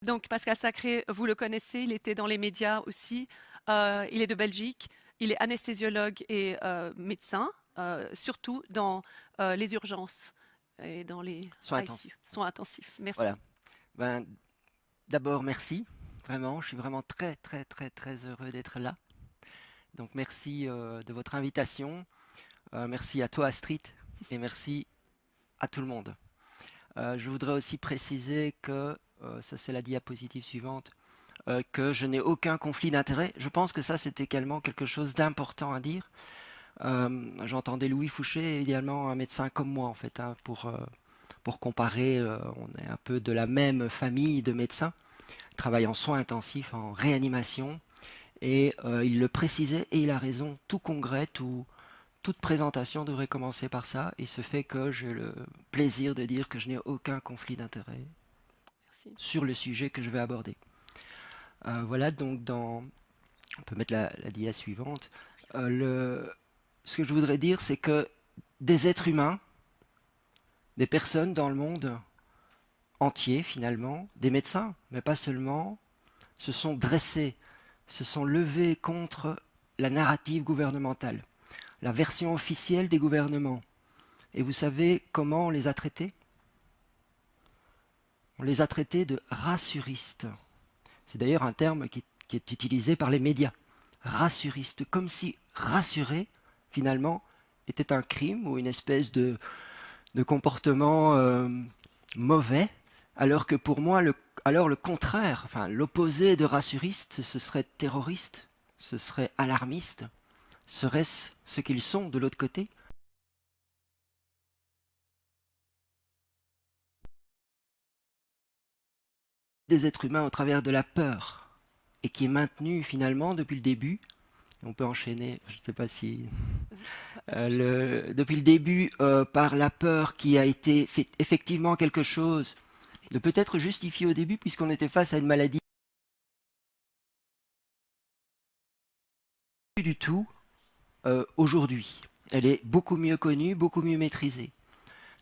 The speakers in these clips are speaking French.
Donc Pascal Sacré, vous le connaissez, il était dans les médias aussi. Il est de Belgique, il est anesthésiologue et médecin, surtout dans les urgences et dans les Soins ICU, intensifs. soins intensifs. Merci. Voilà. Ben, d'abord, merci. Vraiment, je suis vraiment très, très, très, très heureux d'être là. Donc, merci de votre invitation. Merci à toi, Astrid, et merci à tout le monde. Je voudrais aussi préciser que, ça c'est la diapositive suivante, que je n'ai aucun conflit d'intérêt. Je pense que ça, c'est également quelque chose d'important à dire. J'entendais Louis Fouché, également un médecin comme moi, en fait, hein, pour comparer, on est un peu de la même famille de médecins, travaille en soins intensifs, en réanimation, et il le précisait, et il a raison, tout congrès, toute présentation devrait commencer par ça, et ce fait que j'ai le plaisir de dire que je n'ai aucun conflit d'intérêt Merci. sur le sujet que je vais aborder. Voilà, donc on peut mettre la dia suivante. Ce que je voudrais dire, c'est que des êtres humains, des personnes dans le monde entier finalement, des médecins, mais pas seulement, se sont dressés, se sont levés contre la narrative gouvernementale, la version officielle des gouvernements. Et vous savez comment on les a traités? On les a traités de rassuristes. C'est d'ailleurs un terme qui est utilisé par les médias. Rassuristes, comme si rassurer, finalement, était un crime ou une espèce de comportement mauvais, alors que pour moi, alors le contraire, enfin l'opposé de rassuriste, ce serait terroriste, ce serait alarmiste. Serait-ce ce qu'ils sont de l'autre côté? Des êtres humains au travers de la peur, et qui est maintenue finalement depuis le début. On peut enchaîner, je ne sais pas si... depuis le début, par la peur qui a été fait effectivement quelque chose de peut-être justifié au début, puisqu'on était face à une maladie du tout aujourd'hui. Elle est beaucoup mieux connue, beaucoup mieux maîtrisée.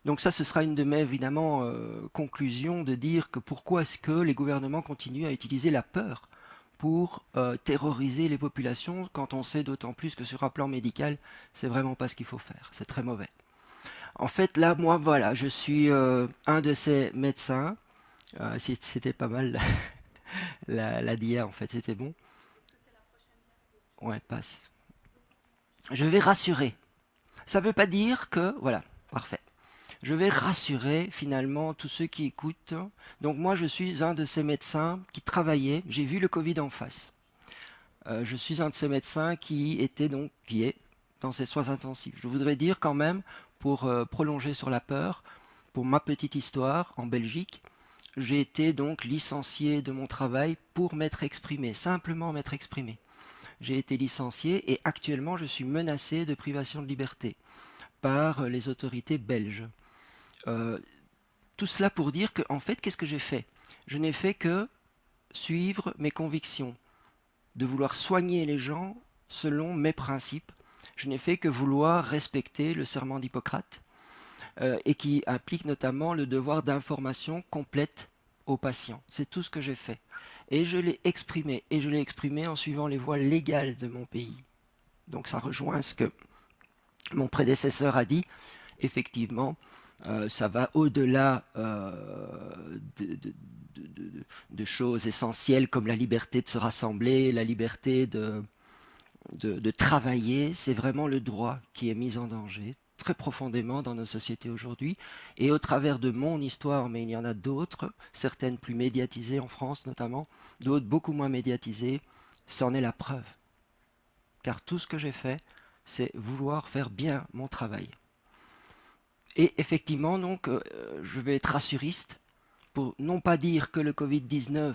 Donc ça, ce sera une de mes, évidemment, conclusions, de dire que pourquoi est-ce que les gouvernements continuent à utiliser la peur pour terroriser les populations, quand on sait d'autant plus que sur un plan médical, c'est vraiment pas ce qu'il faut faire. C'est très mauvais. En fait, là, moi, voilà, je suis un de ces médecins. C'était pas mal, la dia, en fait, c'était bon. Ouais, passe. Je vais rassurer. Ça ne veut pas dire que... Voilà, parfait. Je vais rassurer finalement tous ceux qui écoutent. Donc moi, je suis un de ces médecins qui travaillait, j'ai vu le Covid en face. Je suis un de ces médecins qui est dans ces soins intensifs. Je voudrais dire quand même, pour prolonger sur la peur, pour ma petite histoire, en Belgique, j'ai été donc licencié de mon travail pour m'être exprimé, simplement m'être exprimé. J'ai été licencié et actuellement je suis menacé de privation de liberté par les autorités belges. Euh, Tout cela pour dire que, en fait, qu'est-ce que j'ai fait? Je n'ai fait que suivre mes convictions, de vouloir soigner les gens selon mes principes. Je n'ai fait que vouloir respecter le serment d'Hippocrate, et qui implique notamment le devoir d'information complète aux patients. C'est tout ce que j'ai fait. Et je l'ai exprimé, et je l'ai exprimé en suivant les voies légales de mon pays. Donc ça rejoint ce que mon prédécesseur a dit. Effectivement, ça va au-delà de choses essentielles comme la liberté de se rassembler, la liberté de travailler. C'est vraiment le droit qui est mis en danger très profondément dans nos sociétés aujourd'hui. Et au travers de mon histoire, mais il y en a d'autres, certaines plus médiatisées en France notamment, d'autres beaucoup moins médiatisées, c'en est la preuve. Car tout ce que j'ai fait, c'est vouloir faire bien mon travail. Et effectivement, donc, je vais être rassuriste pour non pas dire que le Covid-19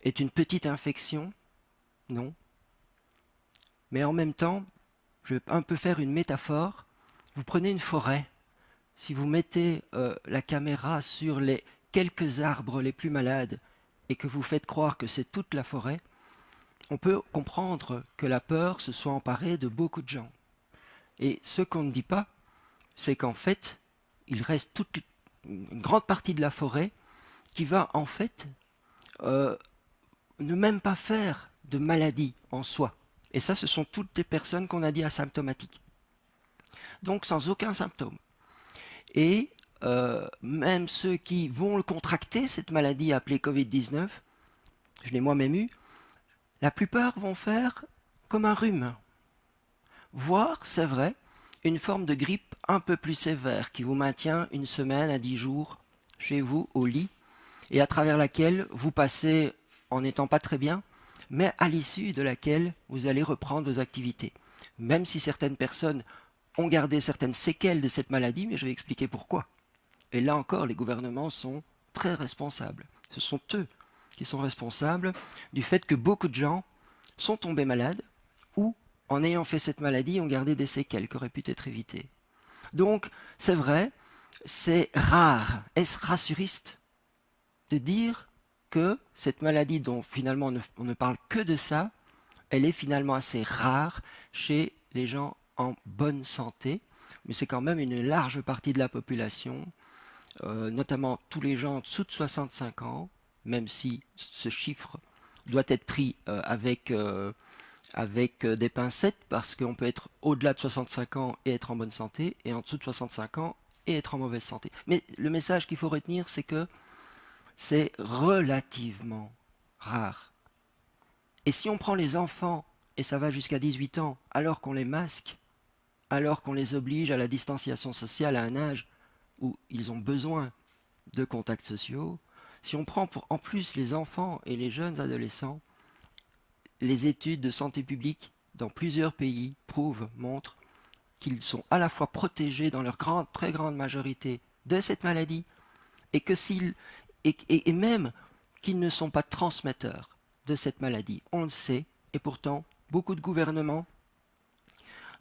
est une petite infection, non, mais en même temps, je vais un peu faire une métaphore. Vous prenez une forêt, si vous mettez la caméra sur les quelques arbres les plus malades et que vous faites croire que c'est toute la forêt, on peut comprendre que la peur se soit emparée de beaucoup de gens. Et ce qu'on ne dit pas, c'est qu'en fait, il reste une grande partie de la forêt qui va en fait euh, ne même pas faire de maladie en soi. Et ça, ce sont toutes les personnes qu'on a dit asymptomatiques. Donc sans aucun symptôme. Et même ceux qui vont le contracter, cette maladie appelée Covid-19, je l'ai moi-même eu, la plupart vont faire comme un rhume. Voire, c'est vrai, une forme de grippe un peu plus sévère qui vous maintient une semaine à 10 jours chez vous au lit et à travers laquelle vous passez en n'étant pas très bien, mais à l'issue de laquelle vous allez reprendre vos activités. Même si certaines personnes ont gardé certaines séquelles de cette maladie, mais je vais expliquer pourquoi. Et là encore, les gouvernements sont très responsables. Ce sont eux qui sont responsables du fait que beaucoup de gens sont tombés malades ou, en ayant fait cette maladie, ont gardé des séquelles qui auraient pu être évitées. Donc, c'est vrai, c'est rare. Est-ce rassuriste de dire que cette maladie dont finalement on ne parle que de ça, elle est finalement assez rare chez les gens en bonne santé, mais c'est quand même une large partie de la population, notamment tous les gens en dessous de 65 ans, même si ce chiffre doit être pris avec des pincettes, parce qu'on peut être au-delà de 65 ans et être en bonne santé, et en dessous de 65 ans et être en mauvaise santé. Mais le message qu'il faut retenir, c'est que c'est relativement rare. Et si on prend les enfants, et ça va jusqu'à 18 ans, alors qu'on les masque, alors qu'on les oblige à la distanciation sociale à un âge où ils ont besoin de contacts sociaux, si on prend en plus les enfants et les jeunes adolescents, les études de santé publique dans plusieurs pays montrent qu'ils sont à la fois protégés dans leur très grande majorité de cette maladie, et que et même qu'ils ne sont pas transmetteurs de cette maladie. On le sait, et pourtant, beaucoup de gouvernements,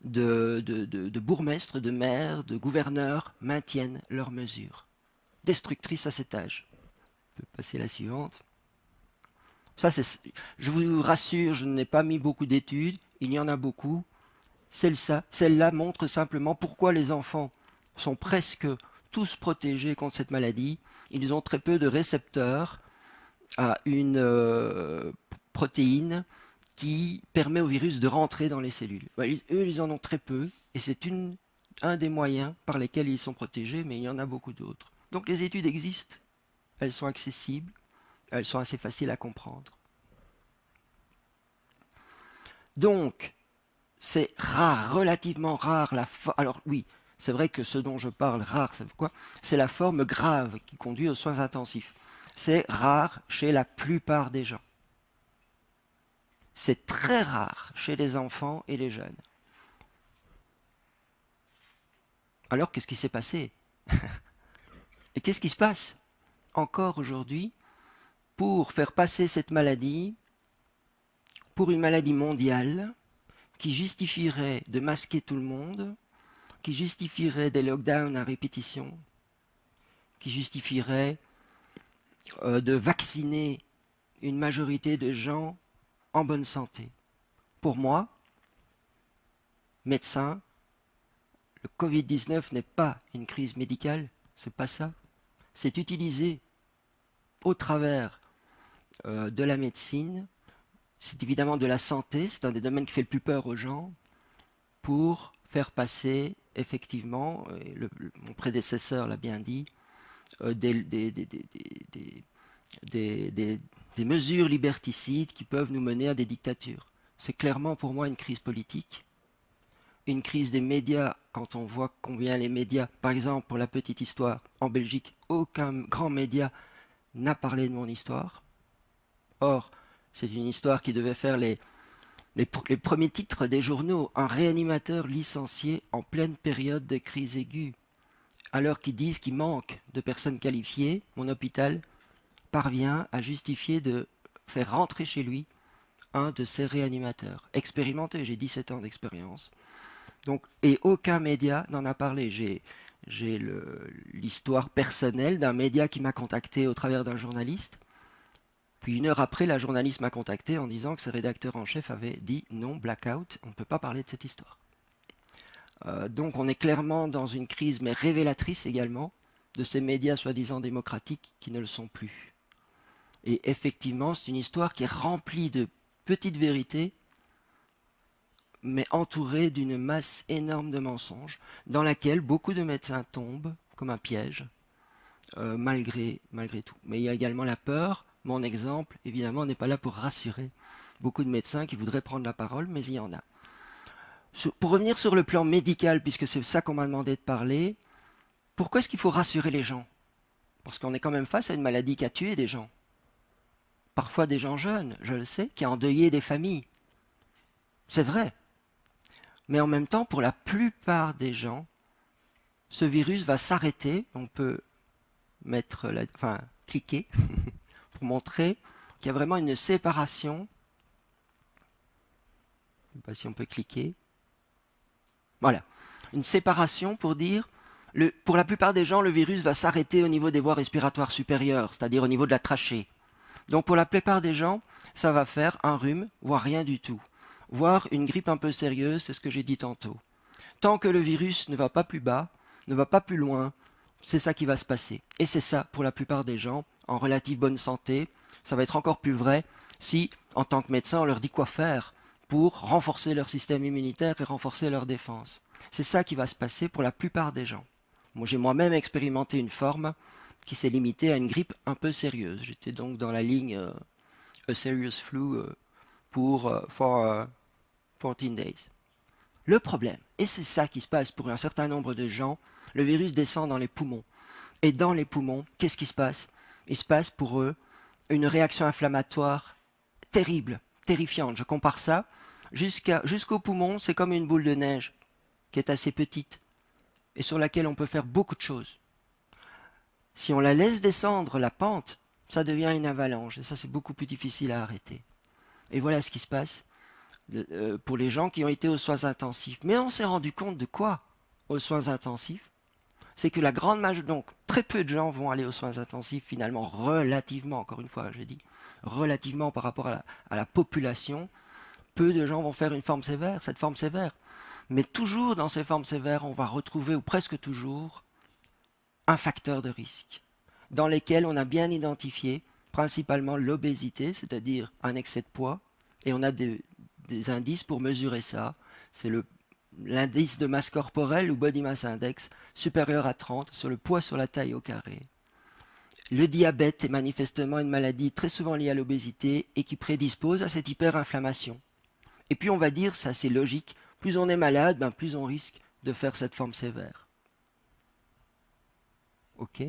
de bourgmestres, de maires, de gouverneurs maintiennent leurs mesures destructrices à cet âge. On peut passer à la suivante. Ça, je vous rassure, je n'ai pas mis beaucoup d'études, il y en a beaucoup. Celle-là montre simplement pourquoi les enfants sont presque tous protégés contre cette maladie. Ils ont très peu de récepteurs à une protéine qui permet au virus de rentrer dans les cellules. Eux, ils en ont très peu, et c'est un des moyens par lesquels ils sont protégés, mais il y en a beaucoup d'autres. Donc les études existent, elles sont accessibles, elles sont assez faciles à comprendre. Donc, c'est rare, relativement rare. Alors oui, c'est vrai que ce dont je parle, rare, c'est quoi? C'est la forme grave qui conduit aux soins intensifs. C'est rare chez la plupart des gens. C'est très rare chez les enfants et les jeunes. Alors, qu'est-ce qui s'est passé? Et qu'est-ce qui se passe encore aujourd'hui pour faire passer cette maladie pour une maladie mondiale qui justifierait de masquer tout le monde, qui justifierait des lockdowns à répétition, qui justifierait de vacciner une majorité de gens en bonne santé. Pour moi, médecin, le Covid-19 n'est pas une crise médicale, c'est pas ça. C'est utilisé au travers de la médecine, c'est évidemment de la santé, c'est un des domaines qui fait le plus peur aux gens, pour faire passer effectivement, et mon prédécesseur l'a bien dit, des mesures liberticides qui peuvent nous mener à des dictatures. C'est clairement pour moi une crise politique, une crise des médias, quand on voit combien les médias, par exemple pour la petite histoire, en Belgique, aucun grand média n'a parlé de mon histoire. Or, c'est une histoire qui devait faire les premiers titres des journaux, un réanimateur licencié en pleine période de crise aiguë. Alors qu'ils disent qu'il manque de personnes qualifiées, mon hôpital parvient à justifier de faire rentrer chez lui un de ses réanimateurs. Expérimenté, j'ai 17 ans d'expérience. Donc, et aucun média n'en a parlé. J'ai l'histoire personnelle d'un média qui m'a contacté au travers d'un journaliste. Puis une heure après, la journaliste m'a contacté en disant que ses rédacteurs en chef avaient dit non, blackout, on ne peut pas parler de cette histoire. Donc on est clairement dans une crise, mais révélatrice également, de ces médias soi-disant démocratiques qui ne le sont plus. Et effectivement, c'est une histoire qui est remplie de petites vérités, mais entourée d'une masse énorme de mensonges, dans laquelle beaucoup de médecins tombent comme un piège, malgré tout. Mais il y a également la peur. Mon exemple, évidemment, n'est pas là pour rassurer beaucoup de médecins qui voudraient prendre la parole, mais il y en a. Pour revenir sur le plan médical, puisque c'est ça qu'on m'a demandé de parler, pourquoi est-ce qu'il faut rassurer les gens? Parce qu'on est quand même face à une maladie qui a tué des gens. Parfois des gens jeunes, je le sais, qui a endeuillé des familles. C'est vrai. Mais en même temps, pour la plupart des gens, ce virus va s'arrêter. On peut cliquer pour montrer qu'il y a vraiment une séparation. Je ne sais pas si on peut cliquer. Voilà. Une séparation pour dire, pour la plupart des gens, le virus va s'arrêter au niveau des voies respiratoires supérieures, c'est-à-dire au niveau de la trachée. Donc pour la plupart des gens, ça va faire un rhume, voire rien du tout. Voire une grippe un peu sérieuse, c'est ce que j'ai dit tantôt. Tant que le virus ne va pas plus bas, ne va pas plus loin, c'est ça qui va se passer. Et c'est ça, pour la plupart des gens, en relative bonne santé. Ça va être encore plus vrai si, en tant que médecin, on leur dit quoi faire pour renforcer leur système immunitaire et renforcer leur défense. C'est ça qui va se passer pour la plupart des gens. Moi, j'ai moi-même expérimenté une forme qui s'est limitée à une grippe un peu sérieuse. J'étais donc dans la ligne A Serious Flu for 14 days. Le problème, et c'est ça qui se passe pour un certain nombre de gens, le virus descend dans les poumons. Et dans les poumons, qu'est-ce qui se passe? Il se passe pour eux une réaction inflammatoire terrible, terrifiante. Je compare ça. Jusqu'au poumon, c'est comme une boule de neige qui est assez petite et sur laquelle on peut faire beaucoup de choses. Si on la laisse descendre la pente, ça devient une avalanche et ça c'est beaucoup plus difficile à arrêter. Et voilà ce qui se passe pour les gens qui ont été aux soins intensifs. Mais on s'est rendu compte de quoi aux soins intensifs? C'est que la grande majorité, donc très peu de gens vont aller aux soins intensifs finalement, relativement, encore une fois, je dis, relativement par rapport à la population, peu de gens vont faire une forme sévère, cette forme sévère. Mais toujours dans ces formes sévères, on va retrouver, ou presque toujours, un facteur de risque, dans lesquels on a bien identifié principalement l'obésité, c'est-à-dire un excès de poids, et on a des indices pour mesurer ça. C'est l'indice de masse corporelle ou body mass index supérieur à 30 sur le poids sur la taille au carré. Le diabète est manifestement une maladie très souvent liée à l'obésité et qui prédispose à cette hyperinflammation. Et puis on va dire, ça c'est logique, plus on est malade, plus on risque de faire cette forme sévère. Ok.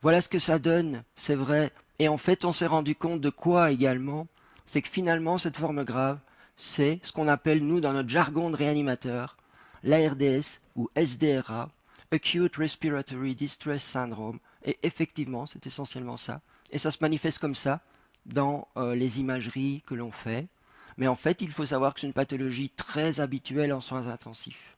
Voilà ce que ça donne, c'est vrai. Et en fait, on s'est rendu compte de quoi également? C'est que finalement, cette forme grave, c'est ce qu'on appelle, nous, dans notre jargon de réanimateur, l'ARDS ou SDRA, Acute Respiratory Distress Syndrome. Et effectivement, c'est essentiellement ça. Et ça se manifeste comme ça dans les imageries que l'on fait. Mais en fait, il faut savoir que c'est une pathologie très habituelle en soins intensifs.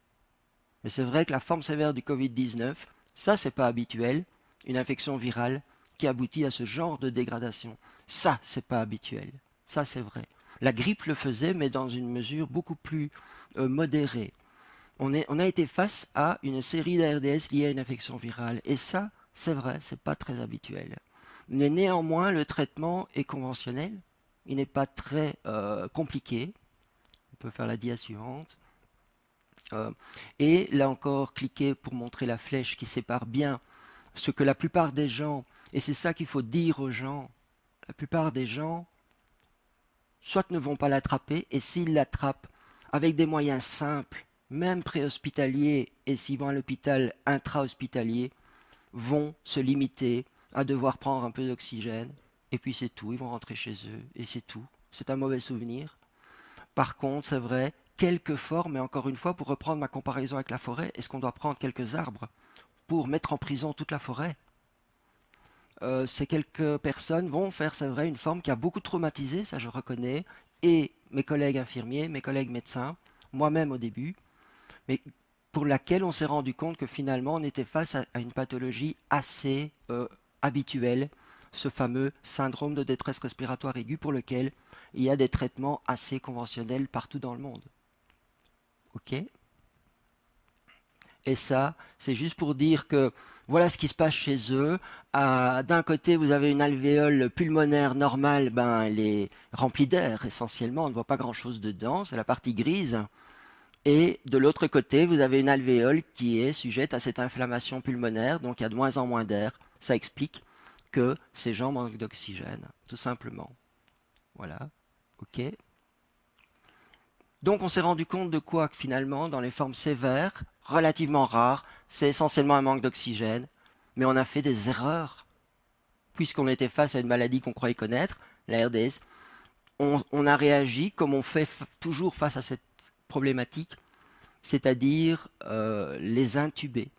Mais c'est vrai que la forme sévère du Covid-19, ça, c'est pas habituel. Une infection virale qui aboutit à ce genre de dégradation. Ça, c'est pas habituel. Ça, c'est vrai. La grippe le faisait, mais dans une mesure beaucoup plus modérée. On a été face à une série d'ARDS liées à une infection virale. Et ça, c'est vrai, c'est pas très habituel. Mais néanmoins, le traitement est conventionnel. Il n'est pas très compliqué. On peut faire la dia suivante. Et là encore, cliquez pour montrer la flèche qui sépare bien ce que la plupart des gens, et c'est ça qu'il faut dire aux gens, la plupart des gens, soit ne vont pas l'attraper, et s'ils l'attrapent avec des moyens simples, même préhospitaliers, et s'ils vont à l'hôpital intra-hospitalier, vont se limiter à devoir prendre un peu d'oxygène, et puis c'est tout, ils vont rentrer chez eux, et c'est tout. C'est un mauvais souvenir. Par contre, c'est vrai, quelques formes, et encore une fois, pour reprendre ma comparaison avec la forêt, est-ce qu'on doit prendre quelques arbres pour mettre en prison toute la forêt? Ces quelques personnes vont faire, c'est vrai, une forme qui a beaucoup traumatisé, ça je reconnais, et mes collègues infirmiers, mes collègues médecins, moi-même au début, mais pour laquelle on s'est rendu compte que finalement on était face à une pathologie assez habituelle, ce fameux syndrome de détresse respiratoire aiguë pour lequel il y a des traitements assez conventionnels partout dans le monde. Ok. Et ça, c'est juste pour dire que voilà ce qui se passe chez eux. D'un côté, vous avez une alvéole pulmonaire normale, ben, elle est remplie d'air essentiellement, on ne voit pas grand-chose dedans, c'est la partie grise. Et de l'autre côté, vous avez une alvéole qui est sujette à cette inflammation pulmonaire, donc il y a de moins en moins d'air. Ça explique que ces gens manquent d'oxygène, tout simplement. Voilà, ok. Donc on s'est rendu compte de quoi? Que finalement, dans les formes sévères, relativement rares, c'est essentiellement un manque d'oxygène, mais on a fait des erreurs, puisqu'on était face à une maladie qu'on croyait connaître, la RDS. On a réagi comme on fait toujours face à cette problématique, c'est-à-dire les intuber.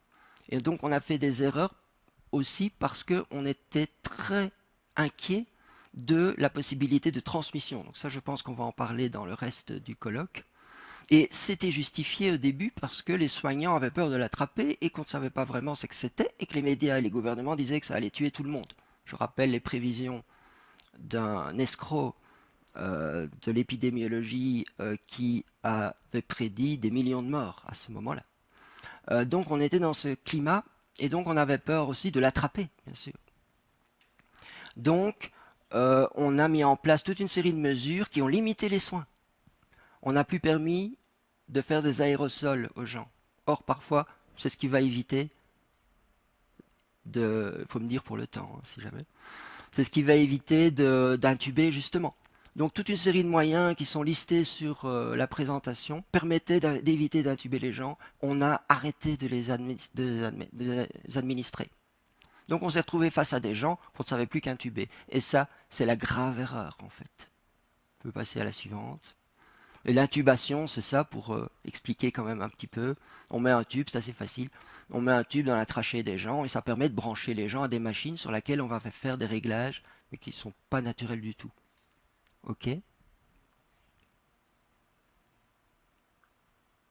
Et donc on a fait des erreurs aussi parce qu'on était très inquiet de la possibilité de transmission. Donc ça, je pense qu'on va en parler dans le reste du colloque. Et c'était justifié au début parce que les soignants avaient peur de l'attraper et qu'on ne savait pas vraiment ce que c'était et que les médias et les gouvernements disaient que ça allait tuer tout le monde. Je rappelle les prévisions d'un escroc de l'épidémiologie qui avait prédit des millions de morts à ce moment-là. Donc on était dans ce climat et donc on avait peur aussi de l'attraper, bien sûr. Donc on a mis en place toute une série de mesures qui ont limité les soins. On n'a plus permis de faire des aérosols aux gens. Or, parfois, c'est ce qui va éviter de... Il faut me dire pour le temps, hein, si jamais. C'est ce qui va éviter d'intuber, justement. Donc, toute une série de moyens qui sont listés sur la présentation permettaient d'éviter d'intuber les gens. On a arrêté de les administrer. Donc, on s'est retrouvé face à des gens qu'on ne savait plus qu'intuber. Et ça, c'est la grave erreur, en fait. On peut passer à la suivante. Et l'intubation, c'est ça pour expliquer quand même un petit peu. On met un tube, c'est assez facile. On met un tube dans la trachée des gens et ça permet de brancher les gens à des machines sur lesquelles on va faire des réglages, mais qui ne sont pas naturels du tout. Ok?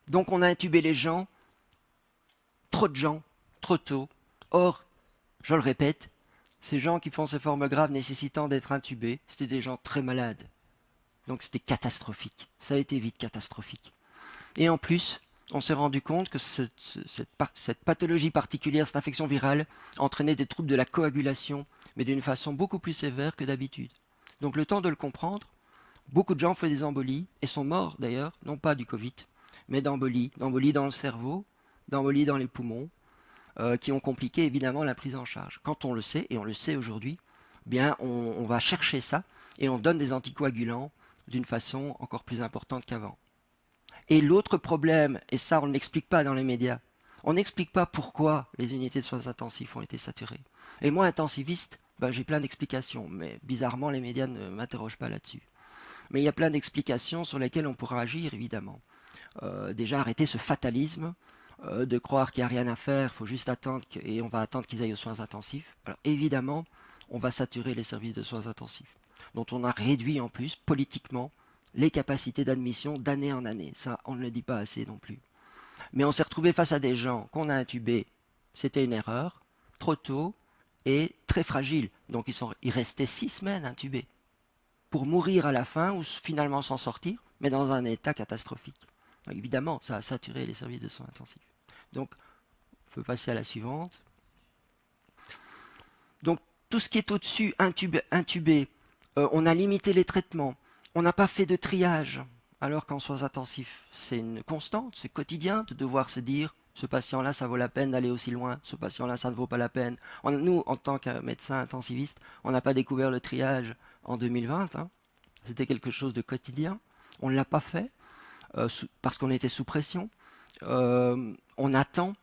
Donc on a intubé les gens, trop de gens, trop tôt. Or, je le répète, ces gens qui font ces formes graves nécessitant d'être intubés, c'était des gens très malades. Donc c'était catastrophique. Ça a été vite catastrophique. Et en plus, on s'est rendu compte que cette pathologie particulière, cette infection virale, entraînait des troubles de la coagulation, mais d'une façon beaucoup plus sévère que d'habitude. Donc le temps de le comprendre, beaucoup de gens font des embolies, et sont morts d'ailleurs, non pas du Covid, mais d'embolies dans le cerveau, d'embolies dans les poumons, qui ont compliqué évidemment la prise en charge. Quand on le sait, et on le sait aujourd'hui, bien on va chercher ça, et on donne des anticoagulants d'une façon encore plus importante qu'avant. Et l'autre problème, et ça on ne l'explique pas dans les médias, on n'explique pas pourquoi les unités de soins intensifs ont été saturées. Et moi, intensiviste, ben, j'ai plein d'explications, mais bizarrement les médias ne m'interrogent pas là-dessus. Mais il y a plein d'explications sur lesquelles on pourra agir, évidemment. Déjà, arrêter ce fatalisme de croire qu'il n'y a rien à faire, il faut juste attendre, et on va attendre qu'ils aillent aux soins intensifs. Alors évidemment, on va saturer les services de soins intensifs, dont on a réduit en plus, politiquement, les capacités d'admission d'année en année. Ça, on ne le dit pas assez non plus. Mais on s'est retrouvé face à des gens qu'on a intubés. C'était une erreur, trop tôt et très fragile. Donc ils restaient 6 semaines intubés pour mourir à la fin ou finalement s'en sortir, mais dans un état catastrophique. Donc, évidemment, ça a saturé les services de soins intensifs. Donc, on peut passer à la suivante. Donc, tout ce qui est au-dessus, intubé, on a limité les traitements. On n'a pas fait de triage, alors qu'en soins intensifs, c'est une constante, c'est quotidien de devoir se dire ce patient-là, ça vaut la peine d'aller aussi loin, ce patient-là, ça ne vaut pas la peine. Nous, en tant que médecins intensivistes, on n'a pas découvert le triage en 2020, hein. C'était quelque chose de quotidien. On ne l'a pas fait parce qu'on était sous pression. On attend,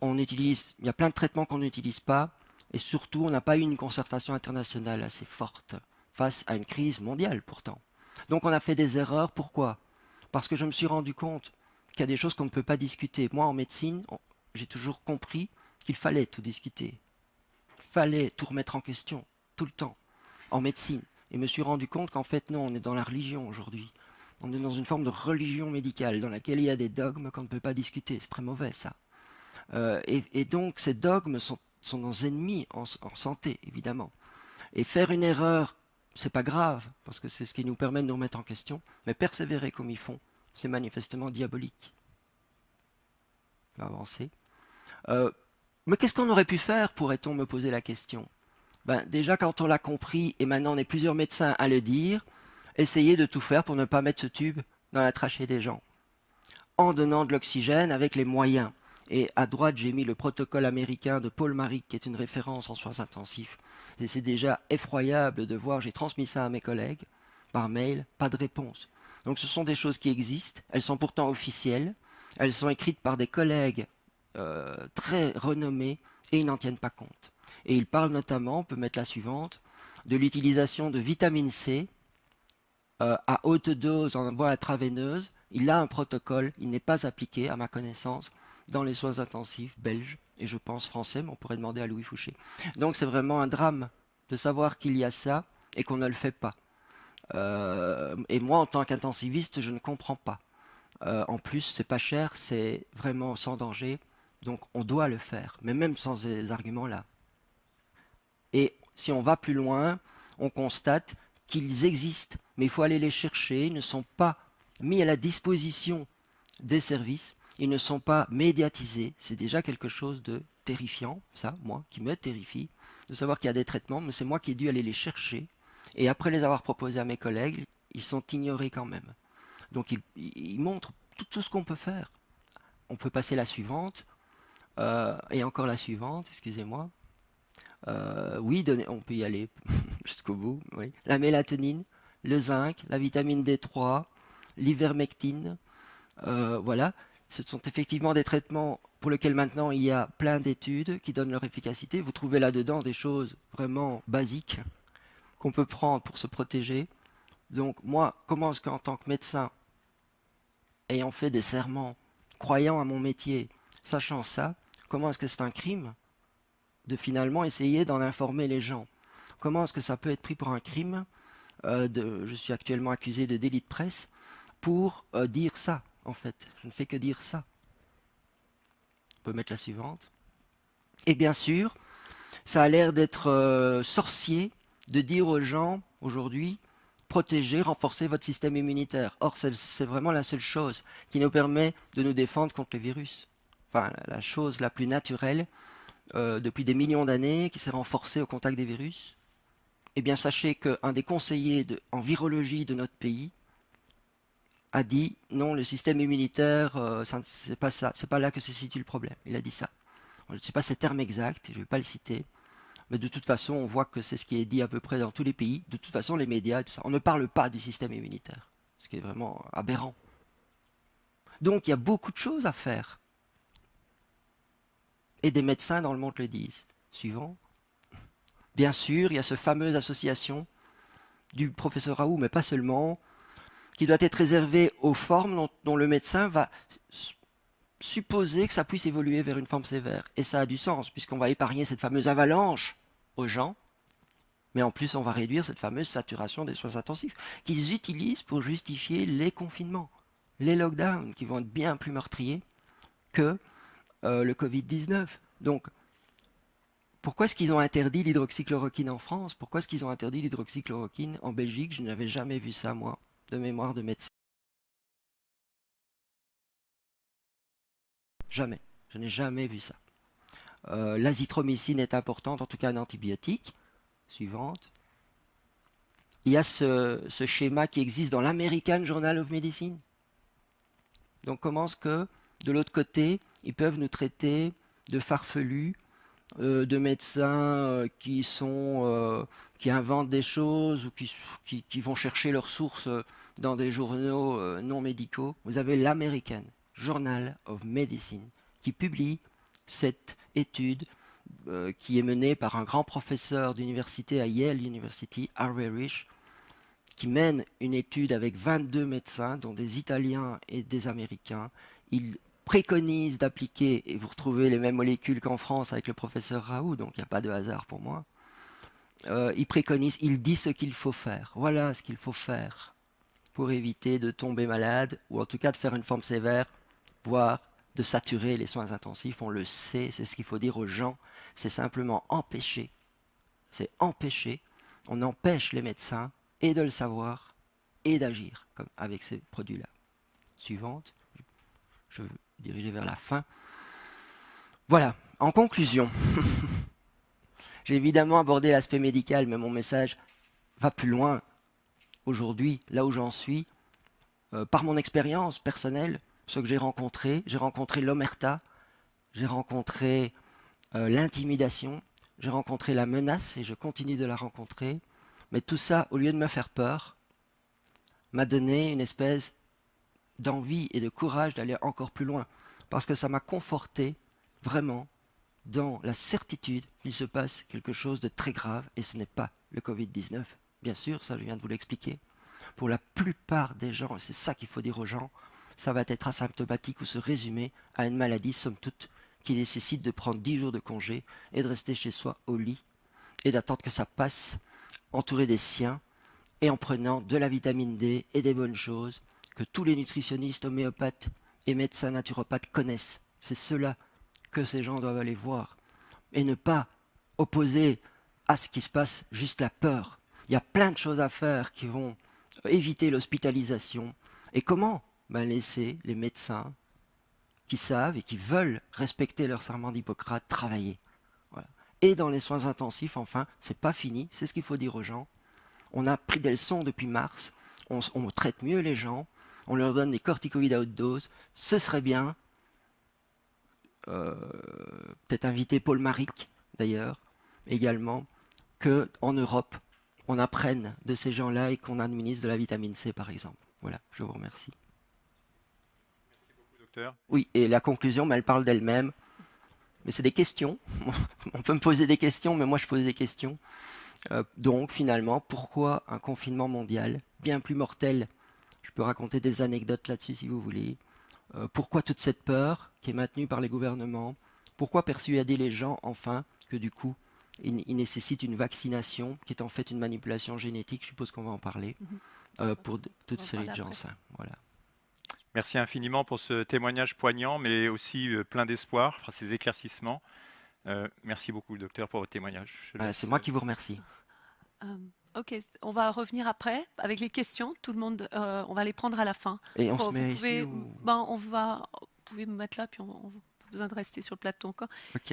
on utilise, il y a plein de traitements qu'on n'utilise pas, et surtout, on n'a pas eu une concertation internationale assez forte face à une crise mondiale pourtant. Donc on a fait des erreurs. Pourquoi? Parce que je me suis rendu compte qu'il y a des choses qu'on ne peut pas discuter. Moi, en médecine, j'ai toujours compris qu'il fallait tout discuter. Il fallait tout remettre en question, tout le temps, en médecine. Et je me suis rendu compte qu'en fait, non, on est dans la religion aujourd'hui. On est dans une forme de religion médicale dans laquelle il y a des dogmes qu'on ne peut pas discuter. C'est très mauvais, ça. Et donc, ces dogmes sont nos ennemis en santé, évidemment. Et faire une erreur, c'est pas grave, parce que c'est ce qui nous permet de nous remettre en question, mais persévérer comme ils font, c'est manifestement diabolique. On va avancer. Mais qu'est-ce qu'on aurait pu faire, pourrait-on me poser la question? Ben, déjà, quand on l'a compris, et maintenant on est plusieurs médecins à le dire, essayez de tout faire pour ne pas mettre ce tube dans la trachée des gens, en donnant de l'oxygène avec les moyens. Et à droite, j'ai mis le protocole américain de Paul Marik, qui est une référence en soins intensifs. Et c'est déjà effroyable de voir, j'ai transmis ça à mes collègues, par mail, pas de réponse. Donc ce sont des choses qui existent, elles sont pourtant officielles, elles sont écrites par des collègues très renommés, et ils n'en tiennent pas compte. Et il parle notamment, on peut mettre la suivante, de l'utilisation de vitamine C à haute dose en voie intraveineuse. Il a un protocole, il n'est pas appliqué, à ma connaissance, dans les soins intensifs belges, et je pense français, mais on pourrait demander à Louis Fouché. Donc c'est vraiment un drame de savoir qu'il y a ça et qu'on ne le fait pas. Et moi, en tant qu'intensiviste, je ne comprends pas. En plus, c'est pas cher, c'est vraiment sans danger, donc on doit le faire, mais même sans ces arguments-là. Et si on va plus loin, on constate qu'ils existent, mais il faut aller les chercher, ils ne sont pas mis à la disposition des services, ils ne sont pas médiatisés, c'est déjà quelque chose de terrifiant, ça, moi, qui me terrifie, de savoir qu'il y a des traitements, mais c'est moi qui ai dû aller les chercher, et après les avoir proposés à mes collègues, ils sont ignorés quand même. Donc ils montrent tout ce qu'on peut faire. On peut passer la suivante, et encore la suivante, excusez-moi. Oui, on peut y aller jusqu'au bout. Oui. La mélatonine, le zinc, la vitamine D3, l'ivermectine, voilà. Ce sont effectivement des traitements pour lesquels maintenant il y a plein d'études qui donnent leur efficacité. Vous trouvez là-dedans des choses vraiment basiques qu'on peut prendre pour se protéger. Donc moi, comment est-ce qu'en tant que médecin, ayant fait des serments, croyant à mon métier, sachant ça, comment est-ce que c'est un crime de finalement essayer d'en informer les gens? Comment est-ce que ça peut être pris pour un crime je suis actuellement accusé de délit de presse pour dire ça, en fait. Je ne fais que dire ça. On peut mettre la suivante. Et bien sûr, ça a l'air d'être sorcier de dire aux gens, aujourd'hui, protégez, renforcez votre système immunitaire. Or, c'est vraiment la seule chose qui nous permet de nous défendre contre les virus. Enfin, la chose la plus naturelle depuis des millions d'années qui s'est renforcée au contact des virus. Eh bien, sachez qu'un des conseillers en virologie de notre pays a dit non, le système immunitaire, c'est pas ça, c'est pas là que se situe le problème. Il a dit ça. Je ne sais pas ces termes exacts, je ne vais pas le citer, mais de toute façon, on voit que c'est ce qui est dit à peu près dans tous les pays. De toute façon, les médias, tout ça, on ne parle pas du système immunitaire, ce qui est vraiment aberrant. Donc, il y a beaucoup de choses à faire. Et des médecins dans le monde le disent. Suivant. Bien sûr, il y a cette fameuse association du professeur Raoult, mais pas seulement, qui doit être réservée aux formes dont le médecin va supposer que ça puisse évoluer vers une forme sévère. Et ça a du sens, puisqu'on va épargner cette fameuse avalanche aux gens, mais en plus on va réduire cette fameuse saturation des soins intensifs qu'ils utilisent pour justifier les confinements, les lockdowns, qui vont être bien plus meurtriers que le Covid-19. Donc, pourquoi est-ce qu'ils ont interdit l'hydroxychloroquine en France? Pourquoi est-ce qu'ils ont interdit l'hydroxychloroquine en Belgique? Je n'avais jamais vu ça, moi, de mémoire de médecin. Jamais. Je n'ai jamais vu ça. L'azithromycine est importante, en tout cas un antibiotique. Suivante. Il y a ce schéma qui existe dans l'American Journal of Medicine. Donc comment est-ce que, de l'autre côté, ils peuvent nous traiter de farfelus, de médecins qui inventent des choses ou qui vont chercher leurs sources dans des journaux non médicaux. Vous avez l'American Journal of Medicine qui publie cette étude qui est menée par un grand professeur d'université à Yale University, Harvey Risch, qui mène une étude avec 22 médecins, dont des Italiens et des Américains. Il préconise d'appliquer, et vous retrouvez les mêmes molécules qu'en France avec le professeur Raoult, donc il n'y a pas de hasard pour moi. Il préconise, il dit ce qu'il faut faire. Voilà ce qu'il faut faire pour éviter de tomber malade, ou en tout cas de faire une forme sévère, voire de saturer les soins intensifs. On le sait, c'est ce qu'il faut dire aux gens. C'est simplement empêcher. C'est empêcher. On empêche les médecins et de le savoir et d'agir comme avec ces produits-là. Suivante. Je veux diriger vers la fin. Voilà, en conclusion, j'ai évidemment abordé l'aspect médical, mais mon message va plus loin aujourd'hui, là où j'en suis, par mon expérience personnelle, ce que j'ai rencontré l'omerta, j'ai rencontré l'intimidation, j'ai rencontré la menace et je continue de la rencontrer. Mais tout ça, au lieu de me faire peur, m'a donné une espèce d'envie et de courage d'aller encore plus loin. Parce que ça m'a conforté vraiment dans la certitude qu'il se passe quelque chose de très grave et ce n'est pas le Covid-19. Bien sûr, ça je viens de vous l'expliquer. Pour la plupart des gens, et c'est ça qu'il faut dire aux gens, ça va être asymptomatique ou se résumer à une maladie, somme toute, qui nécessite de prendre 10 jours de congé et de rester chez soi au lit et d'attendre que ça passe, entouré des siens et en prenant de la vitamine D et des bonnes choses que tous les nutritionnistes, homéopathes et médecins naturopathes connaissent. C'est cela que ces gens doivent aller voir et ne pas opposer à ce qui se passe juste la peur. Il y a plein de choses à faire qui vont éviter l'hospitalisation. Et comment laisser les médecins qui savent et qui veulent respecter leur serment d'Hippocrate travailler. Voilà. Et dans les soins intensifs, enfin, c'est pas fini, c'est ce qu'il faut dire aux gens. On a pris des leçons depuis mars, on traite mieux les gens, on leur donne des corticoïdes à haute dose. Ce serait bien, peut-être inviter Paul Maric, d'ailleurs, également, qu'en Europe, on apprenne de ces gens-là et qu'on administre de la vitamine C, par exemple. Voilà, je vous remercie. Merci beaucoup, docteur. Oui, et la conclusion, elle parle d'elle-même. Mais c'est des questions. On peut me poser des questions, mais moi je pose des questions. Donc finalement, pourquoi un confinement mondial bien plus mortel? Je peux raconter des anecdotes là-dessus si vous voulez. Pourquoi toute cette peur qui est maintenue par les gouvernements? Pourquoi persuader les gens enfin que du coup il nécessite une vaccination qui est en fait une manipulation génétique? Je suppose qu'on va en parler pour toute série de gens. Ça. Voilà. Merci infiniment pour ce témoignage poignant, mais aussi plein d'espoir, pour ces éclaircissements. Merci beaucoup, docteur, pour votre témoignage. C'est moi qui vous remercie. Ok, on va revenir après avec les questions. Tout le monde, on va les prendre à la fin. Et on se Vous met pouvez, ici ou... vous pouvez me mettre là, puis on n'a pas besoin de rester sur le plateau encore. Ok.